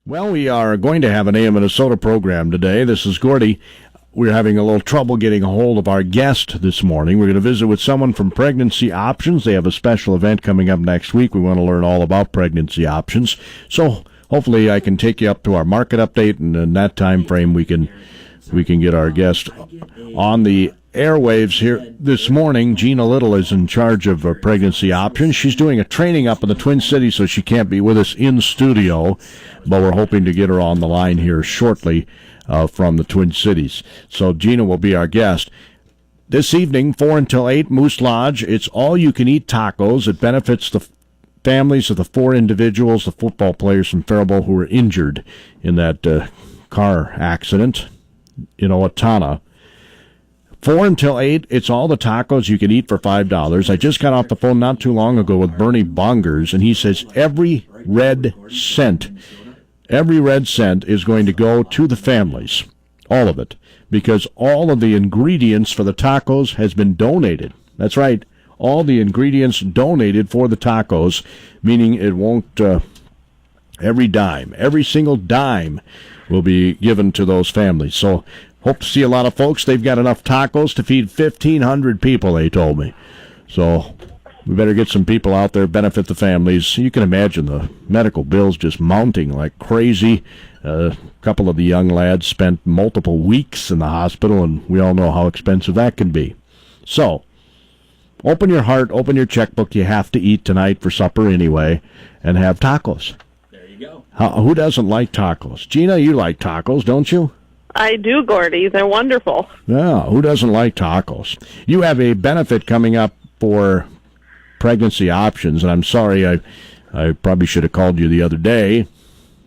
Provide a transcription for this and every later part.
Well, we are going to have an AM Minnesota program today. This is Gordy. We're having a little trouble getting a hold of our guest this morning. We're going to visit with someone from Pregnancy Options. They have a special event coming up next week. We want to learn all about pregnancy options. So hopefully I can take you up to our market update, and in that time frame we can get our guest on the airwaves here this morning. Gina Little is in charge of Pregnancy Options. She's doing a training up in the Twin Cities, so she can't be with us in studio, but we're hoping to get her on the line here shortly from the Twin Cities. So Gina will be our guest. This evening, 4 until 8, Moose Lodge. It's all-you-can-eat tacos. It benefits the families of the 4 individuals, the football players from Faribault, who were injured in that car accident in Owatonna. 4 until 8, it's all the tacos you can eat for $5. I just got off the phone not too long ago with Bernie Bongers, and he says every red cent is going to go to the families, all of it, because all of the ingredients for the tacos has been donated. That's right, all the ingredients donated for the tacos, meaning it won't, every single dime will be given to those families. So hope to see a lot of folks. They've got enough tacos to feed 1,500 people, they told me. So we better get some people out there, benefit the families. You can imagine the medical bills just mounting like crazy. A couple of the young lads spent multiple weeks in the hospital, and we all know how expensive that can be. So open your heart, open your checkbook. You have to eat tonight for supper anyway, and have tacos. There you go. Who doesn't like tacos? Gina, you like tacos, don't you? I do, Gordy. They're wonderful. Yeah, who doesn't like tacos? You have a benefit coming up for Pregnancy Options, and I'm sorry, I probably should have called you the other day,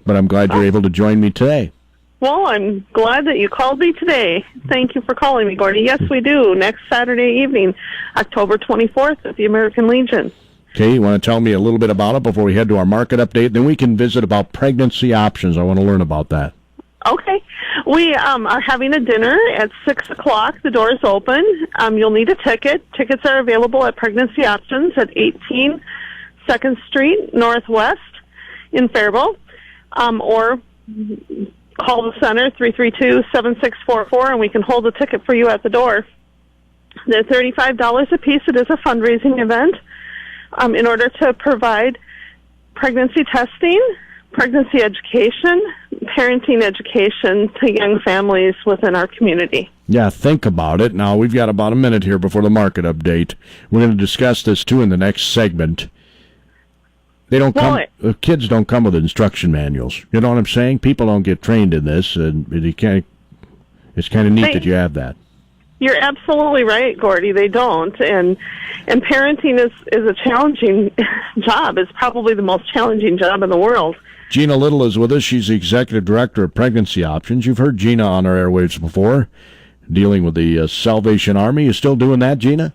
but I'm glad you're able to join me today. Well, I'm glad that you called me today. Thank you for calling me, Gordy. Yes, we do. Next Saturday evening, October 24th at the American Legion. Okay, you want to tell me a little bit about it before we head to our market update? Then we can visit about Pregnancy Options. I want to learn about that. Okay. We are having a dinner at 6 o'clock. The doors open. You'll need a ticket. Tickets are available at Pregnancy Options at 18 2nd Street Northwest in Faribault, or call the center, 332-7644, and we can hold a ticket for you at the door. They're $35 a piece. It is a fundraising event in order to provide pregnancy testing, pregnancy education, parenting education to young families within our community. Yeah, think about it. Now, we've got about a minute here before the market update. We're going to discuss this, too, in the next segment. Kids don't come with instruction manuals. You know what I'm saying? People don't get trained in this, and it's kind of neat that you have that. You're absolutely right, Gordy. They don't, and parenting is a challenging job. It's probably the most challenging job in the world. Gina Little is with us. She's the executive director of Pregnancy Options. You've heard Gina on our airwaves before, dealing with the Salvation Army. You still doing that, Gina?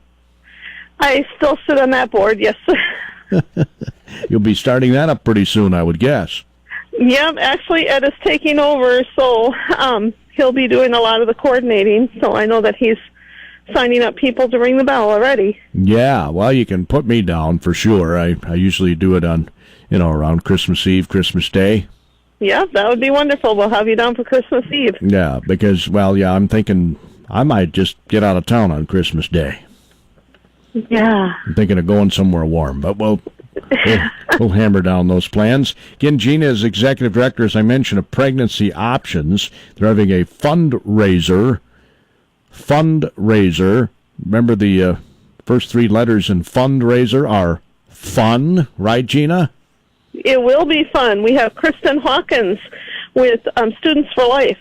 I still sit on that board, yes. You'll be starting that up pretty soon, I would guess. Yeah, actually, Ed is taking over, so he'll be doing a lot of the coordinating. So I know that he's signing up people to ring the bell already. Yeah, well, you can put me down for sure. I usually do it on, around Christmas Eve, Christmas Day. Yeah, that would be wonderful. We'll have you down for Christmas Eve. Yeah, because, I'm thinking I might just get out of town on Christmas Day. Yeah. I'm thinking of going somewhere warm, but we'll hammer down those plans. Again, Gina is executive director, as I mentioned, of Pregnancy Options. They're having a fundraiser. Remember the first 3 letters in fundraiser are fun, right, Gina? It will be fun. We have Kristen Hawkins with Students for Life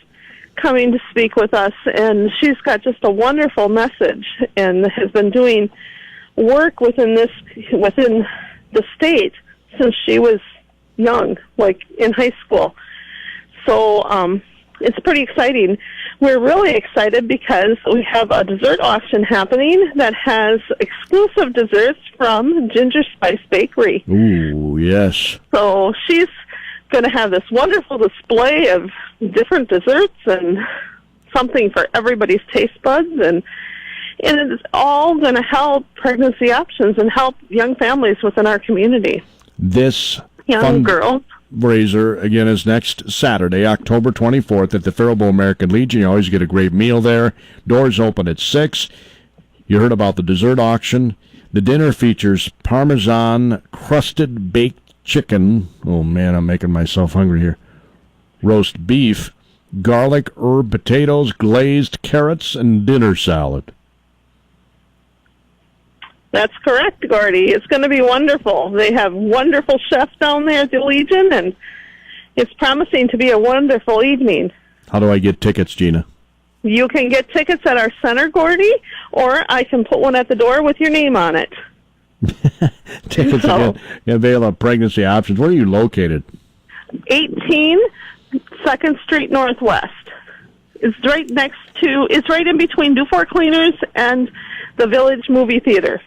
coming to speak with us, and she's got just a wonderful message and has been doing work within the state since she was young, like in high school. So it's pretty exciting. We're really excited because we have a dessert auction happening that has exclusive desserts from Ginger Spice Bakery. Ooh, yes. So she's going to have this wonderful display of different desserts and something for everybody's taste buds, and it's all going to help Pregnancy Options and help young families within our community. This young girls. fundraiser, again, is next Saturday, October 24th at the Faribault American Legion. You always get a great meal there. Doors open at 6. You heard about the dessert auction. The dinner features Parmesan crusted baked chicken. Oh, man, I'm making myself hungry here. Roast beef, garlic herb potatoes, glazed carrots, and dinner salad. That's correct, Gordy. It's going to be wonderful. They have wonderful chefs down there at the Legion, and it's promising to be a wonderful evening. How do I get tickets, Gina? You can get tickets at our center, Gordy, or I can put one at the door with your name on it. Tickets again available at Pregnancy Options. Where are you located? 18 2nd Street Northwest. It's right in between Dufour Cleaners and the Village Movie Theater.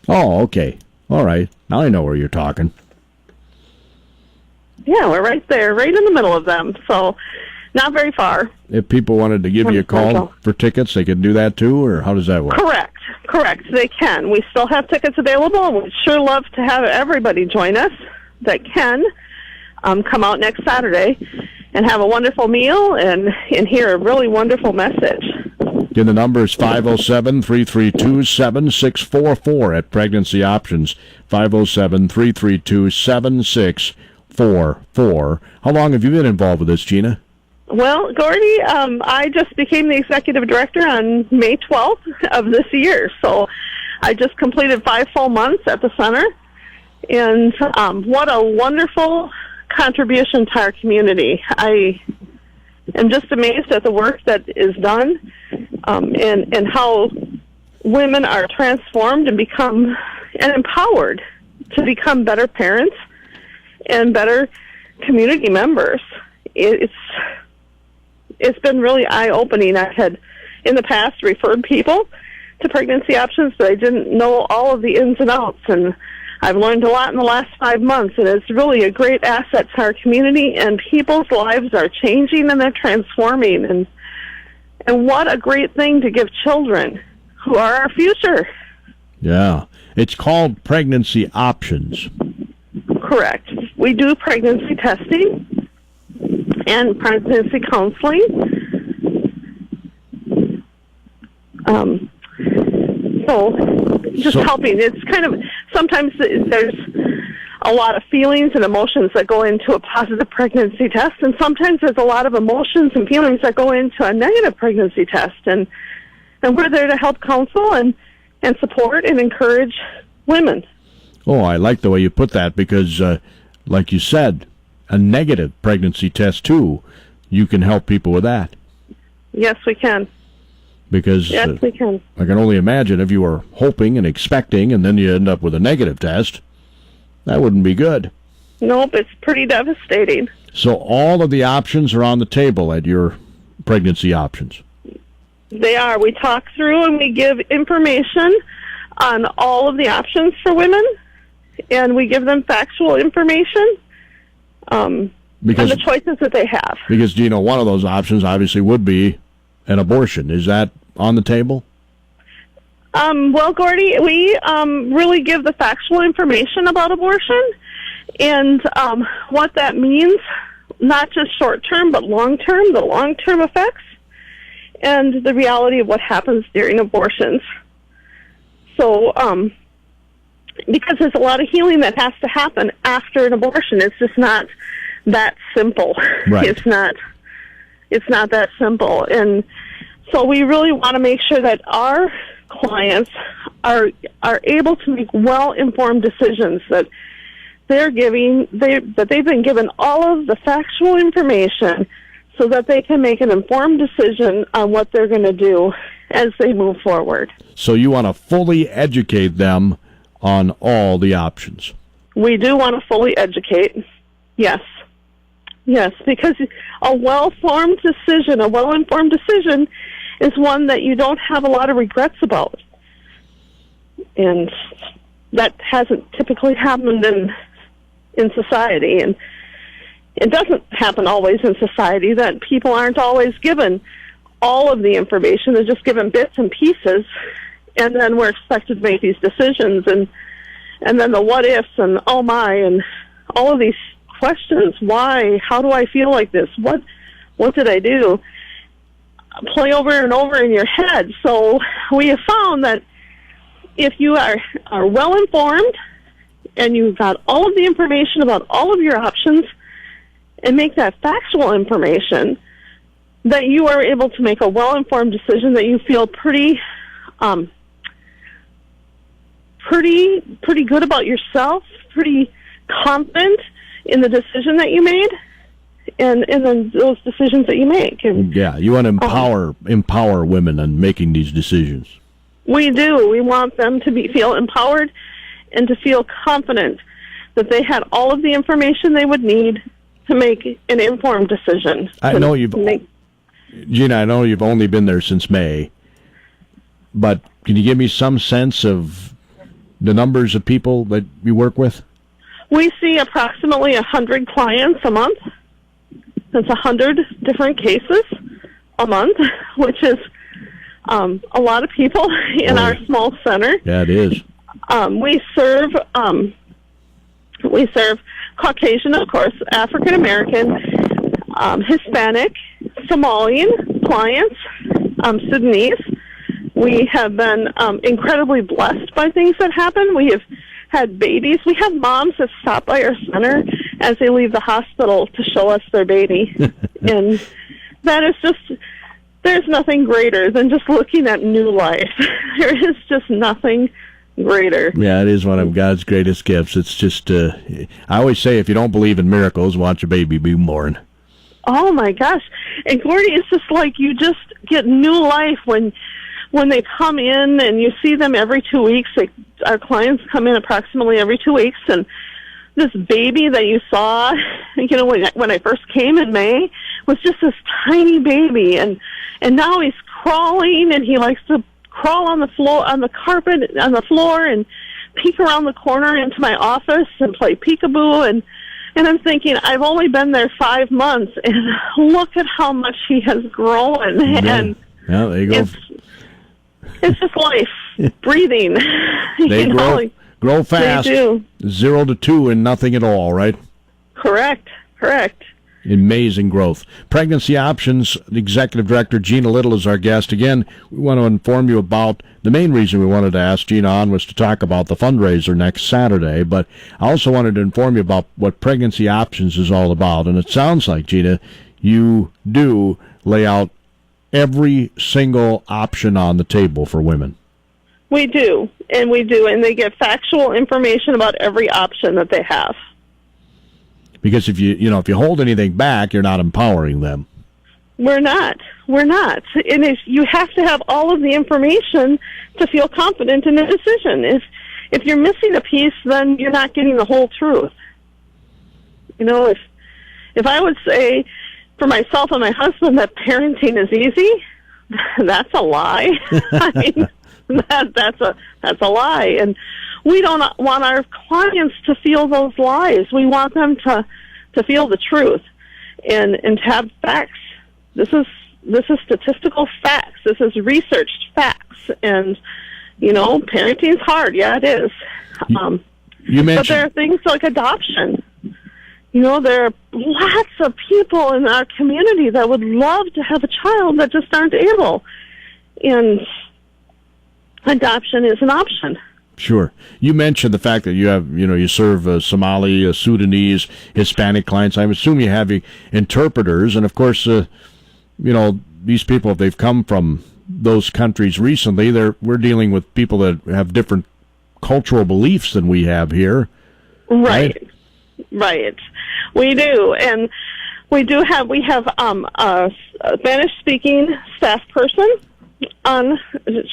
Oh, okay. All right. Now I know where you're talking. Yeah, we're right there, right in the middle of them, so not very far. If people wanted to give you a call for tickets, they could do that too, or how does that work? Correct. They can. We still have tickets available, and we'd sure love to have everybody join us that can come out next Saturday and have a wonderful meal and hear a really wonderful message. Again, the number is 507-332-7644 at Pregnancy Options, 507-332-7644. How long have you been involved with this, Gina? Well, Gordy, I just became the executive director on May 12th of this year, so I just completed 5 full months at the center, and what a wonderful contribution to our community. I am just amazed at the work that is done, and how women are transformed and become and empowered to become better parents and better community members. It's been really eye-opening. I had, in the past, referred people to Pregnancy Options, but I didn't know all of the ins and outs, and I've learned a lot in the last 5 months, and it's really a great asset to our community, and people's lives are changing and they're transforming, and what a great thing to give children who are our future. Yeah. It's called Pregnancy Options. Correct. We do pregnancy testing and pregnancy counseling. Helping. It's kind of, sometimes there's a lot of feelings and emotions that go into a positive pregnancy test, and sometimes there's a lot of emotions and feelings that go into a negative pregnancy test, and we're there to help counsel and support and encourage women. Oh, I like the way you put that, because like you said, a negative pregnancy test too, you can help people with that. Yes, we can. Because yes, we can. I can only imagine if you were hoping and expecting and then you end up with a negative test, that wouldn't be good. Nope, it's pretty devastating. So all of the options are on the table at your Pregnancy Options. They are. We talk through and we give information on all of the options for women, and we give them factual information on the choices that they have. Because, Gina, one of those options obviously would be an abortion. Is that on the table? Well, Gordy, we really give the factual information about abortion and what that means, not just short-term, but long-term, the long-term effects, and the reality of what happens during abortions. So, because there's a lot of healing that has to happen after an abortion. It's just not that simple. Right. It's not that simple. And so we really want to make sure that our clients are able to make well-informed decisions, that they've been given all of the factual information so that they can make an informed decision on what they're going to do as they move forward. So you want to fully educate them on all the options? We do want to fully educate, yes. Yes, because a well-informed decision is one that you don't have a lot of regrets about. And that hasn't typically happened in society. And it doesn't happen always in society, that people aren't always given all of the information. They're just given bits and pieces, and then we're expected to make these decisions, and then the what-ifs and oh my, and all of these questions. Why? How do I feel like this? What did I do? Play over and over in your head. So we have found that if you are well informed and you've got all of the information about all of your options and make that factual information, that you are able to make a well-informed decision that you feel pretty good about yourself, pretty confident in the decision that you made, and then those decisions that you make. And, yeah, you want to empower women in making these decisions. We do. We want them to feel empowered and to feel confident that they had all of the information they would need to make an informed decision. Gina, I know you've only been there since May, but can you give me some sense of the numbers of people that you work with? We see approximately 100 clients a month. That's 100 different cases a month, which is a lot of people in our small center. Yeah, it is. We serve Caucasian, of course, African American, Hispanic, Somalian clients, Sudanese. We have been incredibly blessed by things that happen. We have had babies. We have moms that stop by our center as they leave the hospital to show us their baby. And that is just, there's nothing greater than just looking at new life. There is just nothing greater. Yeah, it is one of God's greatest gifts. It's just, I always say, if you don't believe in miracles, watch a baby be born. Oh my gosh. And Gordy, it's just like you just get new life when they come in, and you see them every 2 weeks. Our clients come in approximately every 2 weeks, and this baby that you saw, when I first came in May, was just this tiny baby, and now he's crawling, and he likes to crawl on the floor, on the carpet, on the floor, and peek around the corner into my office and play peekaboo, and I'm thinking, I've only been there 5 months, and look at how much he has grown. And yeah, there you go. It's just life, breathing. They grow fast. They do. 0 to 2 and nothing at all, right? Correct. Amazing growth. Pregnancy Options Executive Director Gina Little is our guest. Again, we want to inform you about the main reason we wanted to ask Gina on was to talk about the fundraiser next Saturday, but I also wanted to inform you about what Pregnancy Options is all about. And it sounds like, Gina, you do lay out every single option on the table for women. We do, and they get factual information about every option that they have. Because if you hold anything back, you're not empowering them. We're not. And you have to have all of the information to feel confident in a decision. If you're missing a piece, then you're not getting the whole truth. If I would say for myself and my husband that parenting is easy, that's a lie. I mean, that's a lie. And we don't want our clients to feel those lies. We want them to feel the truth and to have facts. This is statistical facts. This is researched facts. And parenting's hard. Yeah, it is. You mentioned, but there are things like adoption. There are lots of people in our community that would love to have a child that just aren't able. And adoption is an option. Sure. You mentioned the fact that you have, you serve Somali, Sudanese, Hispanic clients. I assume you have interpreters. And, of course, these people, if they've come from those countries recently, we're dealing with people that have different cultural beliefs than we have here. Right. We do. And we have a Spanish-speaking staff person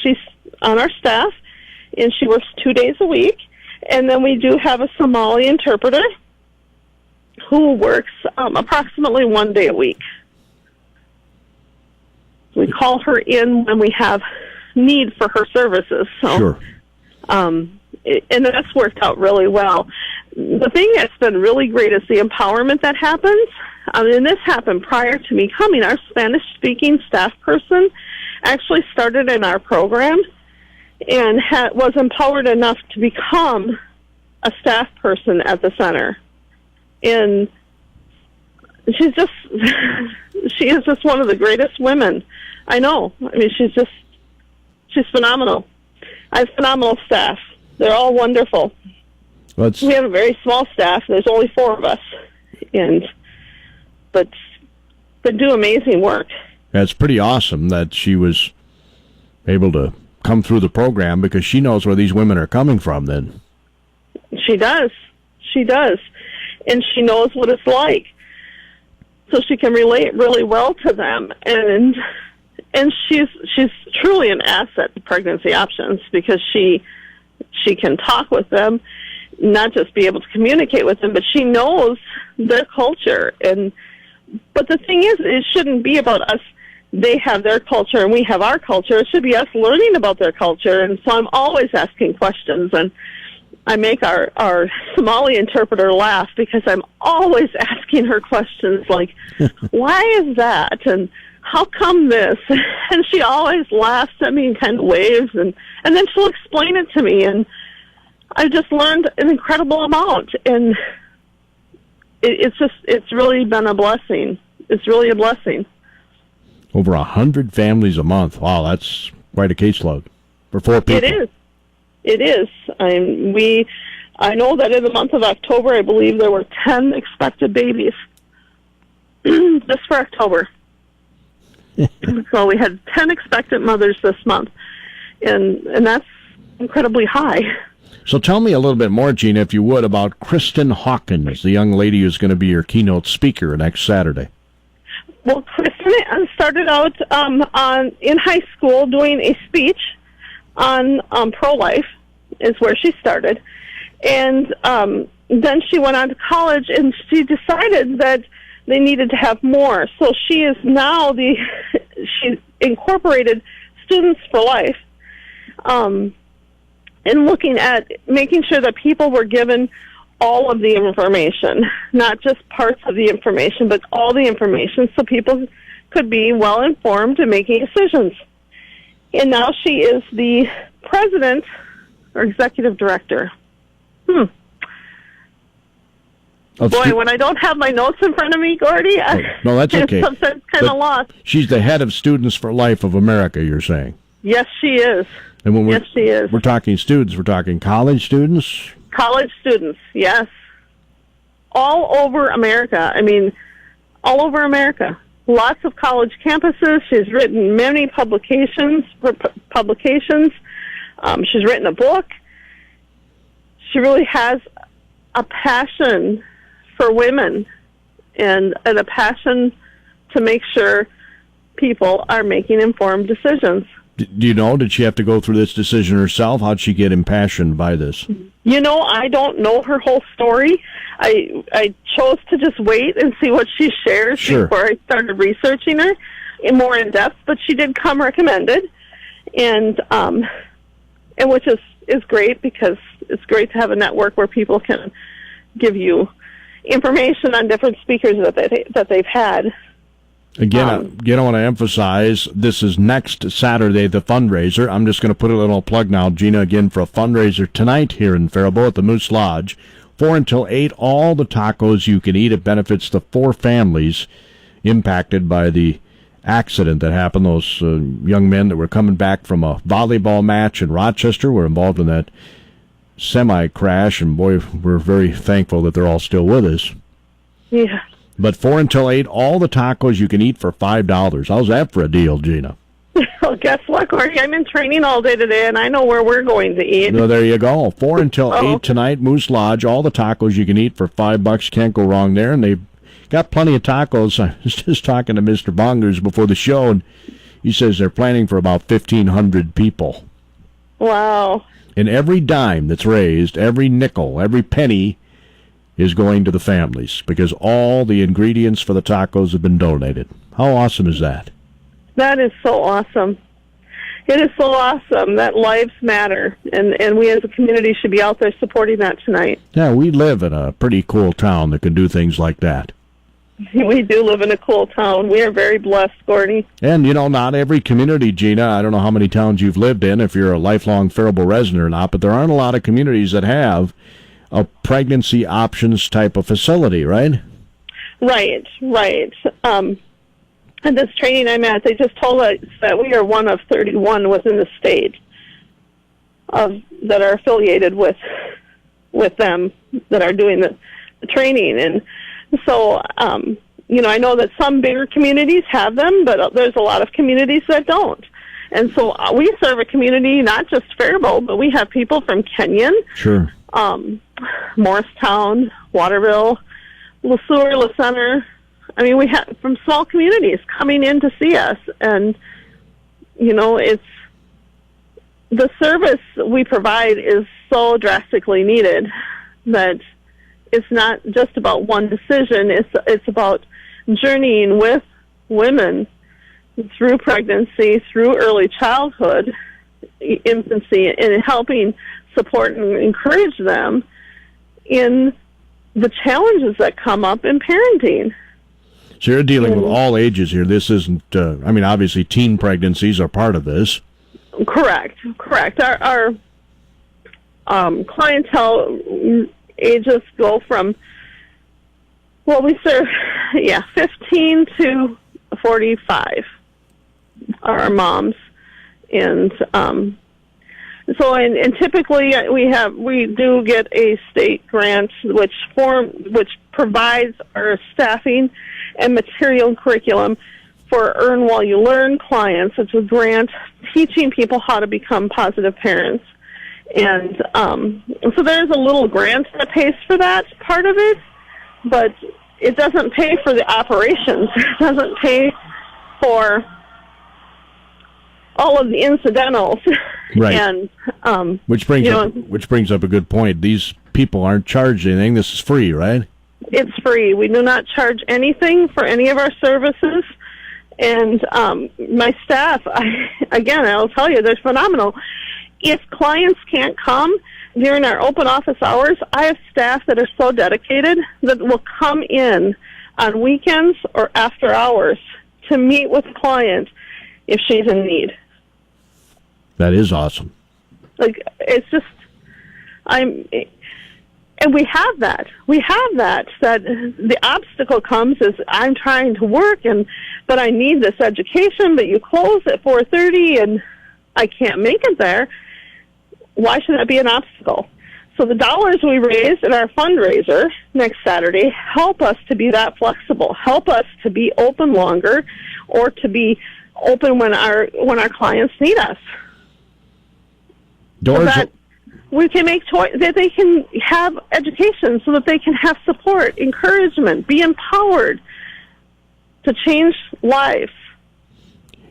she's on our staff, and she works 2 days a week. And then we do have a Somali interpreter who works approximately 1 day a week. We call her in when we have need for her services. So, sure. And that's worked out really well. The thing that's been really great is the empowerment that happens. And this happened prior to me coming. Our Spanish-speaking staff person actually started in our program and was empowered enough to become a staff person at the center. And she's just, she is just one of the greatest women I know. I mean, she's phenomenal. I have phenomenal staff. They're all wonderful. We have a very small staff. There's only 4 of us, but do amazing work. It's pretty awesome that she was able to come through the program, because she knows where these women are coming from then. She does. And she knows what it's like. So she can relate really well to them. And she's truly an asset to Pregnancy Options, because she can talk with them, not just be able to communicate with them, but she knows their culture. But the thing is, it shouldn't be about us. They have their culture and we have our culture. It should be us learning about their culture. And so I'm always asking questions, and I make our Somali interpreter laugh, because I'm always asking her questions like, why is that? And how come this? And she always laughs at me and kind of waves, and then she'll explain it to me. And I've just learned an incredible amount. And it's really been a blessing. It's really a blessing. Over 100 families a month. Wow, that's quite a caseload for 4 people. It is. I know that in the month of October, I believe there were 10 expected babies just for October. So we had 10 expectant mothers this month, and that's incredibly high. So tell me a little bit more, Gina, if you would, about Kristen Hawkins, the young lady who's going to be your keynote speaker next Saturday. Well, Kristen started out in high school doing a speech on pro-life, is where she started. And then she went on to college, and she decided that they needed to have more. So she is now she incorporated Students for Life, and looking at making sure that people were given all of the information, not just parts of the information, but all the information, so people could be well informed in making decisions. And now she is the president or executive director. Boy, when I don't have my notes in front of me, Gordy, no, that's okay. I'm sometimes kind of lost. She's the head of Students for Life of America, you're saying? Yes, she is. And when yes, she is. We're talking students. We're talking college students? College students, yes. All over America. I mean, all over America. Lots of college campuses. She's written many publications. She's written a book. She really has a passion for women and a passion to make sure people are making informed decisions. Do you know, did she have to go through this decision herself? How'd she get impassioned by this? You know, I don't know her whole story. I chose to just wait and see what she shares before I started researching her more in depth, but she did come recommended, and which is great, because it's great to have a network where people can give you information on different speakers that they've had. Again, I want to emphasize, this is next Saturday, the fundraiser. I'm just going to put a little plug now, Gina, again, for a fundraiser tonight here in Faribault at the Moose Lodge. 4 until 8, all the tacos you can eat. It benefits the 4 families impacted by the accident that happened. Those young men that were coming back from a volleyball match in Rochester were involved in that semi-crash, and boy, we're very thankful that they're all still with us. Yeah. But 4 until 8, all the tacos you can eat for $5. How's that for a deal, Gina? Well, guess what, Corey? I'm in training all day today, and I know where we're going to eat. No, there you go. 4 until 8 tonight, Moose Lodge. All the tacos you can eat for $5. Can't go wrong there. And they've got plenty of tacos. I was just talking to Mr. Bongers before the show, and he says they're planning for about 1,500 people. Wow. And every dime that's raised, every nickel, every penny is going to the families, because all the ingredients for the tacos have been donated. How awesome is that? That is so awesome. It is so awesome that lives matter, and we as a community should be out there supporting that tonight. Yeah, we live in a pretty cool town that can do things like that. We do live in a cool town. We are very blessed, Gordy. And, you know, not every community, Gina, I don't know how many towns you've lived in, if you're a lifelong Faribault resident or not, but there aren't a lot of communities that have a pregnancy options type of facility, right? Right. And this training I'm at, they just told us that we are one of 31 within the state that are affiliated with them, that are doing the training. And so, I know that some bigger communities have them, but there's a lot of communities that don't. And so we serve a community, not just Faribault, but we have people from Kenyon, sure, Morristown, Waterville, Le Sueur, Le Center. I mean, we have from small communities coming in to see us, and it's the service we provide is so drastically needed that it's not just about one decision. It's about journeying with women through pregnancy, through early childhood, infancy, and helping support and encourage them in the challenges that come up in parenting. So you're dealing with all ages here. This isn't, obviously teen pregnancies are part of this. Correct. Our clientele ages go from, we serve, 15 to 45 are our moms. And and typically we do get a state grant which provides our staffing and material and curriculum for Earn While You Learn clients. It's a grant teaching people how to become positive parents. And so there's a little grant that pays for that part of it, but it doesn't pay for the operations. It doesn't pay for all of the incidentals. Right. And which brings up a good point. These people aren't charged anything. This is free, right? It's free. We do not charge anything for any of our services. And my staff, I'll tell you, they're phenomenal. If clients can't come during our open office hours, I have staff that are so dedicated that will come in on weekends or after hours to meet with the client if she's in need. That is awesome. It's just, and we have that. That the obstacle comes is I'm trying to work, but I need this education, but you close at 4:30 and I can't make it there. Why should that be an obstacle? So the dollars we raise in our fundraiser next Saturday help us to be that flexible, help us to be open longer, or to be open when our clients need us. So that we can make that they can have education, so that they can have support, encouragement, be empowered to change lives.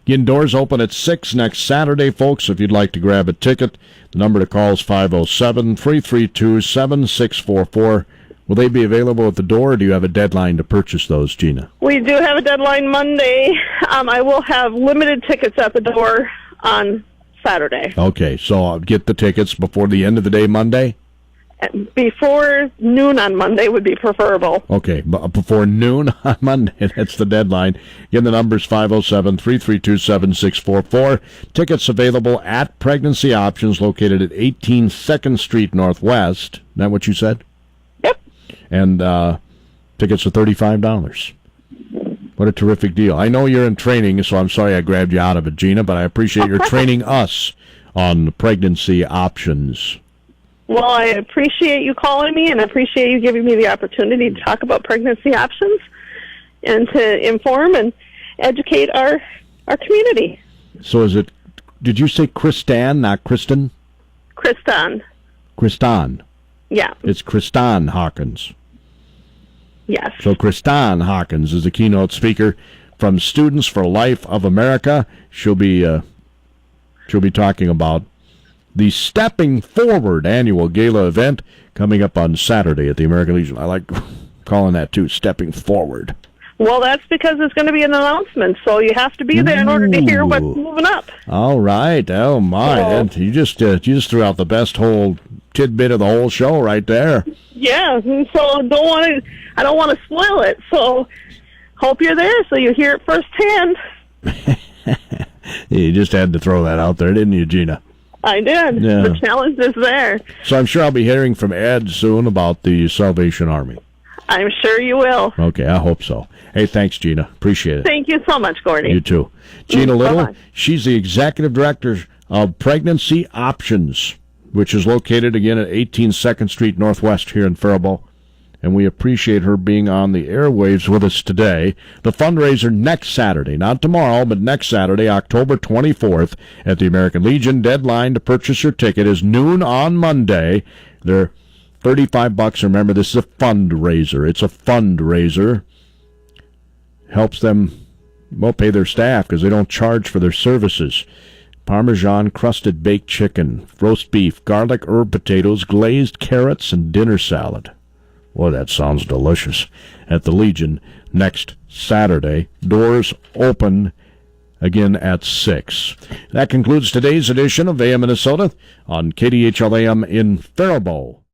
Again, doors open at 6 next Saturday, folks. If you'd like to grab a ticket, the number to call is 507-332-7644. Will they be available at the door, or do you have a deadline to purchase those, Gina? We do have a deadline Monday. I will have limited tickets at the door on Saturday. Okay, so I'll get the tickets before the end of the day Monday? Before noon on Monday would be preferable. Okay, before noon on Monday, that's the deadline. Again, the number is 507-332-7644. Tickets available at Pregnancy Options, located at 18 2nd Street Northwest. Isn't that what you said? Yep. And tickets are $35. What a terrific deal. I know you're in training, so I'm sorry I grabbed you out of it, Gina, but I appreciate your training us on pregnancy options. Well, I appreciate you calling me, and I appreciate you giving me the opportunity to talk about pregnancy options and to inform and educate our community. So did you say Kristan, not Kristen? Kristan. Kristan. Yeah. It's Kristan Hawkins. Yes. So Kristan Hawkins is the keynote speaker from Students for Life of America. She'll be talking about the Stepping Forward annual gala event coming up on Saturday at the American Legion. I like calling that too, Stepping Forward. Well, that's because it's going to be an announcement, so you have to be there in order to hear what's moving up. All right. Oh my! You just threw out the best whole tidbit of the whole show right there. Yeah. So I don't want to spoil it. So hope you're there so you hear it firsthand. You just had to throw that out there, didn't you, Gina? I did. Yeah. The challenge is there. So I'm sure I'll be hearing from Ed soon about the Salvation Army. I'm sure you will. Okay, I hope so. Hey, thanks, Gina. Appreciate it. Thank you so much, Gordy. You too. Gina Little, Bye-bye. she's the executive director of Pregnancy Options, which is located again at 18 2nd Street Northwest here in Faribault. And we appreciate her being on the airwaves with us today. The fundraiser next Saturday, not tomorrow, but next Saturday, October 24th, at the American Legion. Deadline to purchase your ticket is noon on Monday. They're $35. Remember, this is a fundraiser. It's a fundraiser. Helps them, well, pay their staff because they don't charge for their services. Parmesan crusted baked chicken, roast beef, garlic herb potatoes, glazed carrots, and dinner salad. Boy, that sounds delicious. At the Legion next Saturday. Doors open again at 6. That concludes today's edition of AM Minnesota on KDHL AM in Faribault.